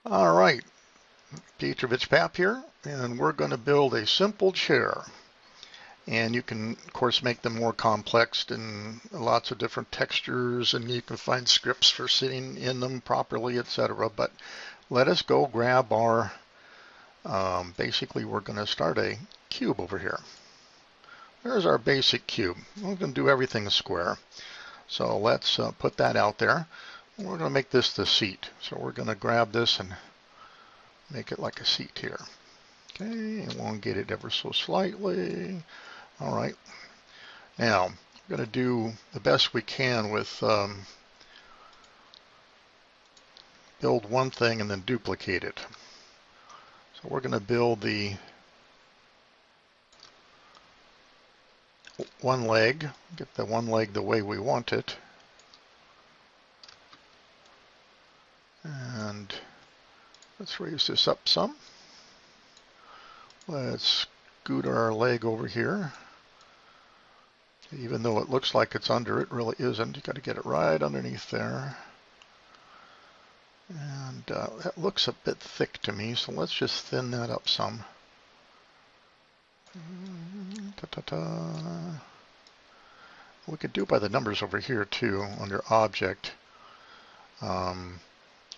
All right, Petrovich Pap here, and we're going to build a simple chair. And you can, of course, make them more complex and lots of different textures, and you can find scripts for sitting in them properly, etc. But let us go grab our, basically we're going to start a cube over here. There's our basic cube. We're going to do everything square. So let's put that out there. We're going to make this the seat. So we're going to grab this and make it like a seat here. Okay, elongate it ever so slightly. All right. Now, we're going to do the best we can with build one thing and then duplicate it. So we're going to build the one leg, get the one leg the way we want it. And let's raise this up some. Let's scoot our leg over here. Even though it looks like it's under, it really isn't. You got to get it right underneath there. And that looks a bit thick to me, so let's just thin that up some. We could do by the numbers over here too, under object.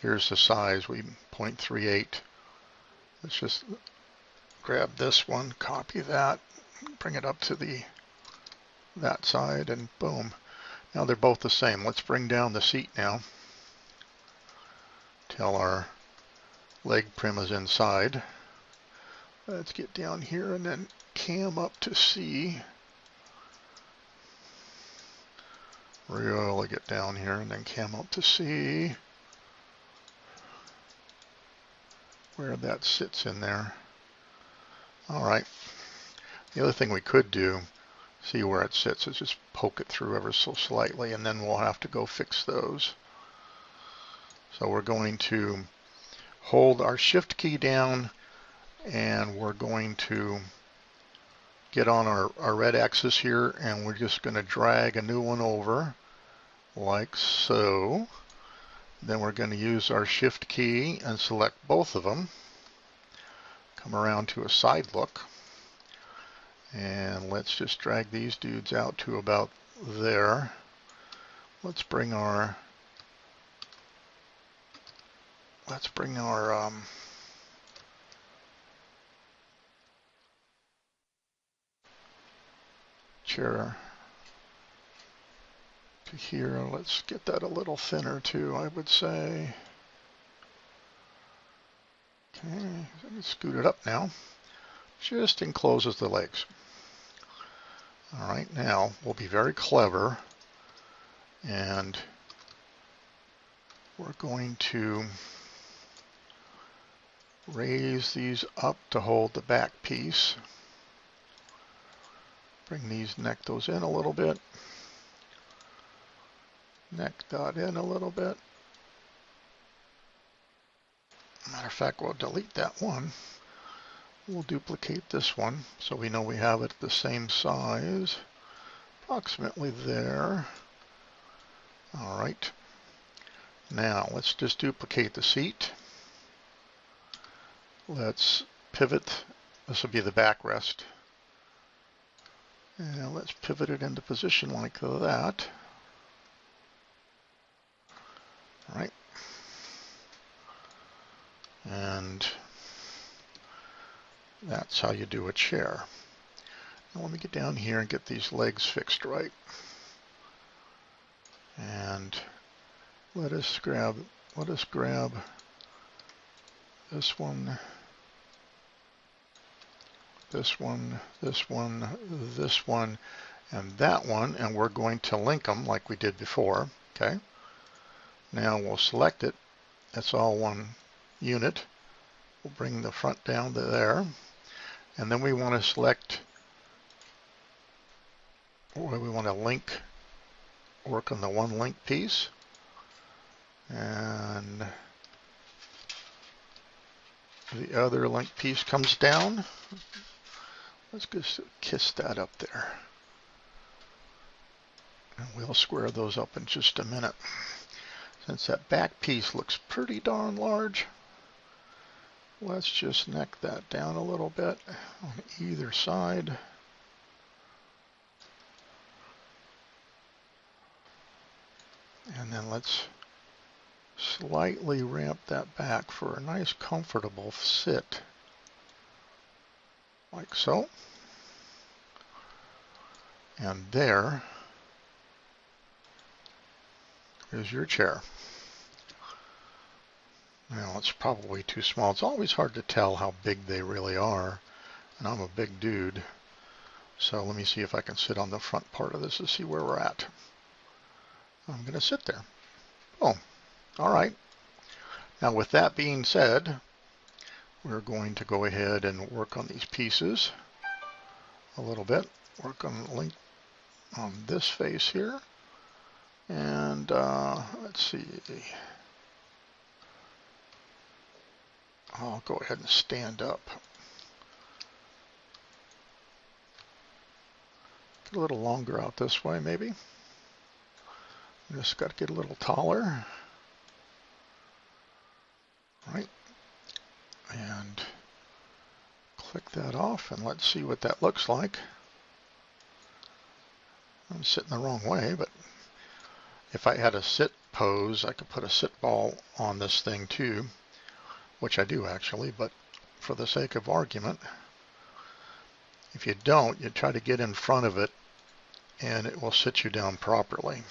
Here's the size, 0.38. Let's just grab this one, copy that, bring it up to that side, and boom. Now they're both the same. Let's bring down the seat now till our leg prim is inside. Let's get down here and then cam up to C. Really get down here and then cam up to C where that sits in there. All right. The other thing we could do, see where it sits, is just poke it through ever so slightly, and then we'll have to go fix those. So we're going to hold our shift key down, and we're going to get on our red axis here, and we're just going to drag a new one over like so. Then we're going to use our shift key and select both of them. Come around to a side look. And let's just drag these dudes out to about there. Let's bring our chair to here. Let's get that a little thinner too, I would say. Okay, let's scoot it up now. Just encloses the legs. All right, now we'll be very clever, and we're going to raise these up to hold the back piece. Bring these, neck those in a little bit. Neck dot in a little bit. Matter of fact, we'll delete that one. We'll duplicate this one so we know we have it the same size, approximately there. All right. Now let's just duplicate the seat. Let's pivot. This will be the backrest. And let's pivot it into position like that. All right. And that's how you do a chair. Now let me get down here and get these legs fixed right. And let us grab this one, this one, this one, this one, and that one, and we're going to link them like we did before. Okay. Now we'll select it. That's all one unit. We'll bring the front down to there. And then we want to select where we want to link, work on the one link piece. And the other link piece comes down. Let's just kiss that up there. And we'll square those up in just a minute. Since that back piece looks pretty darn large, Let's just neck that down a little bit on either side. And then let's slightly ramp that back for a nice comfortable sit, like so. And there is your chair. Now it's probably too small. It's always hard to tell how big they really are, and I'm a big dude. So let me see if I can sit on the front part of this to see where we're at. I'm going to sit there. Oh, all right. Now with that being said, we're going to go ahead and work on these pieces a little bit. Work on link on this face here. And let's see. I'll go ahead and stand up. Get a little longer out this way, maybe. Just got to get a little taller. Right. And click that off, and let's see what that looks like. I'm sitting the wrong way, but if I had a sit pose, I could put a sit ball on this thing too, which I do actually, but for the sake of argument, if you don't, you try to get in front of it and it will sit you down properly.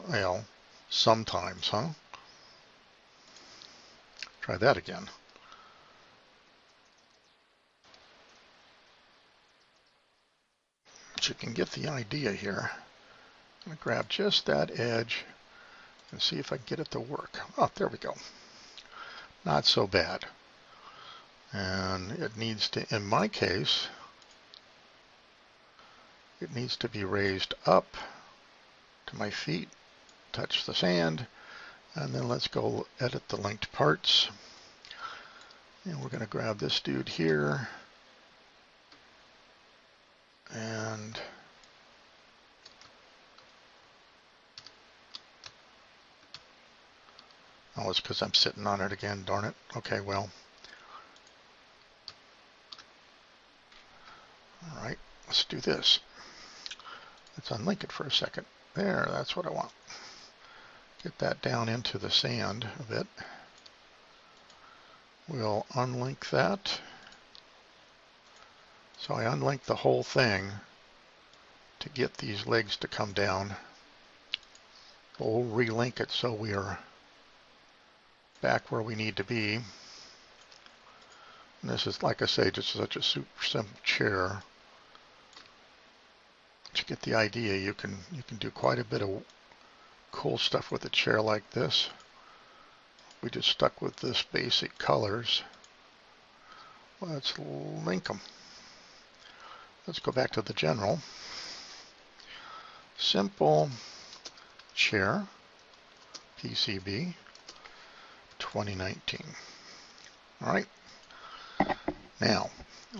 Well, sometimes, huh? Try that again. But you can get the idea here. I'm going to grab just that edge and see if I can get it to work. Oh, there we go. Not so bad. And it needs to, in my case, it needs to be raised up to my feet, touch the sand, and then let's go edit the linked parts. And we're going to grab this dude here, and oh, it's because I'm sitting on it again, darn it. Okay, well. All right, let's do this. Let's unlink it for a second. There, that's what I want. Get that down into the sand a bit. We'll unlink that. So I unlink the whole thing to get these legs to come down. We'll relink it so we are back where we need to be. And this is, like I say, just such a super simple chair. To get the idea, you can do quite a bit of cool stuff with a chair like this. We just stuck with this basic colors. Let's link them. Let's go back to the general. Simple chair, PCB, 2019. All right. Now,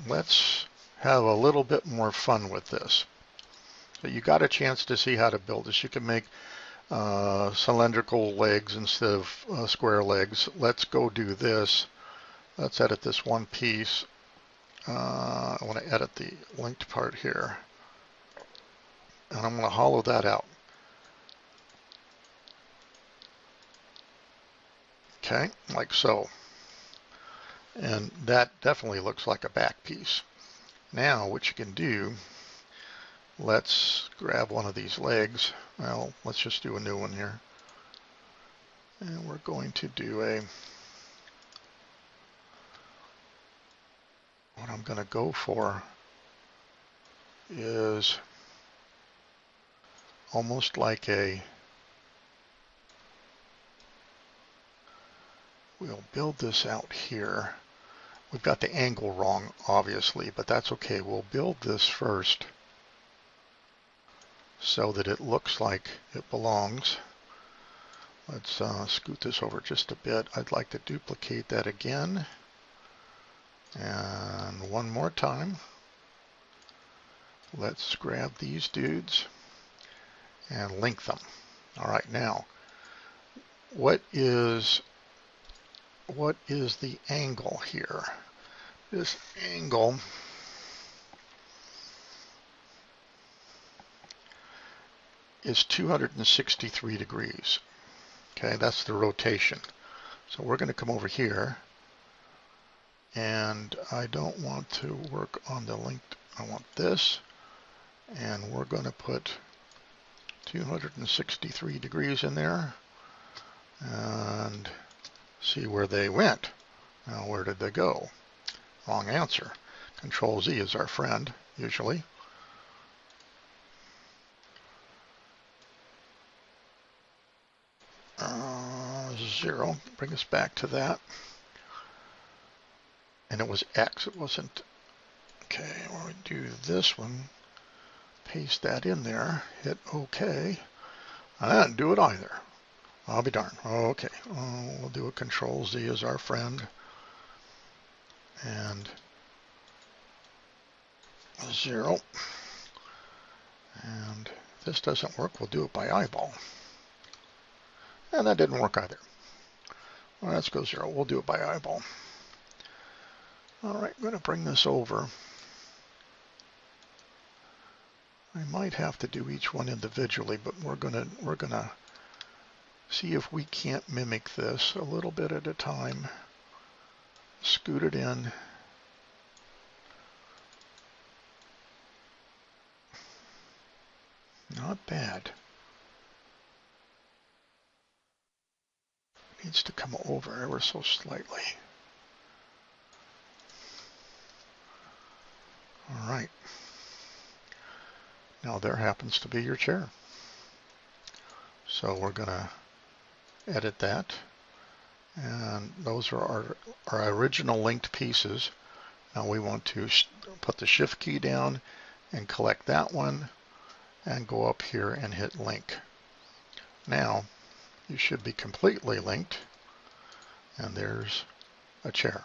let's have a little bit more fun with this. So you got a chance to see how to build this. You can make cylindrical legs instead of square legs. Let's go do this. Let's edit this one piece. I want to edit the linked part here. And I'm going to hollow that out. Okay, like so. And that definitely looks like a back piece. Now what you can do, let's grab one of these legs. Well, let's just do a new one here. And we're going to do what I'm going to go for is almost like we'll build this out here. We've got the angle wrong, obviously, but that's okay. We'll build this first so that it looks like it belongs. Let's scoot this over just a bit. I'd like to duplicate that again. And one more time. Let's grab these dudes and link them. All right, now, what is what is the angle here? This angle is 263 degrees. Okay, that's the rotation. So we're going to come over here, and I don't want to work on the linked, I want this, and we're going to put 263 degrees in there and see where they went. Now, where did they go? Wrong answer. Control Z is our friend, usually. Zero. Bring us back to that. And it was X. It wasn't. Okay, when we do this one, paste that in there, hit OK. I didn't do it either. I'll be darned. Okay, we'll do a Control Z as our friend. And 0. And if this doesn't work, we'll do it by eyeball. And that didn't work either. Well, let's go 0. We'll do it by eyeball. All right, I'm going to bring this over. I might have to do each one individually, but we're gonna see if we can't mimic this a little bit at a time. Scoot it in. Not bad. Needs to come over ever so slightly. All right. Now there happens to be your chair. So we're going to edit that. And those are our original linked pieces. Now we want to put the Shift key down and collect that one and go up here and hit link. Now you should be completely linked, and there's a chair.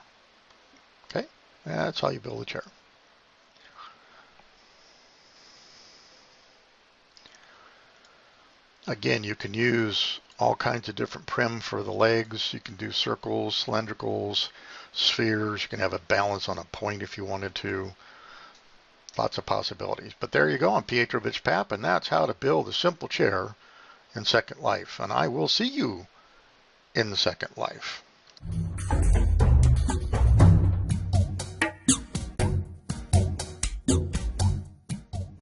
Okay, that's how you build a chair. Again, you can use all kinds of different prim for the legs. You can do circles, cylindricals, spheres. You can have a balance on a point if you wanted to. Lots of possibilities. But there you go. I'm Pietrovich Pap, and that's how to build a simple chair in Second Life. And I will see you in the Second Life.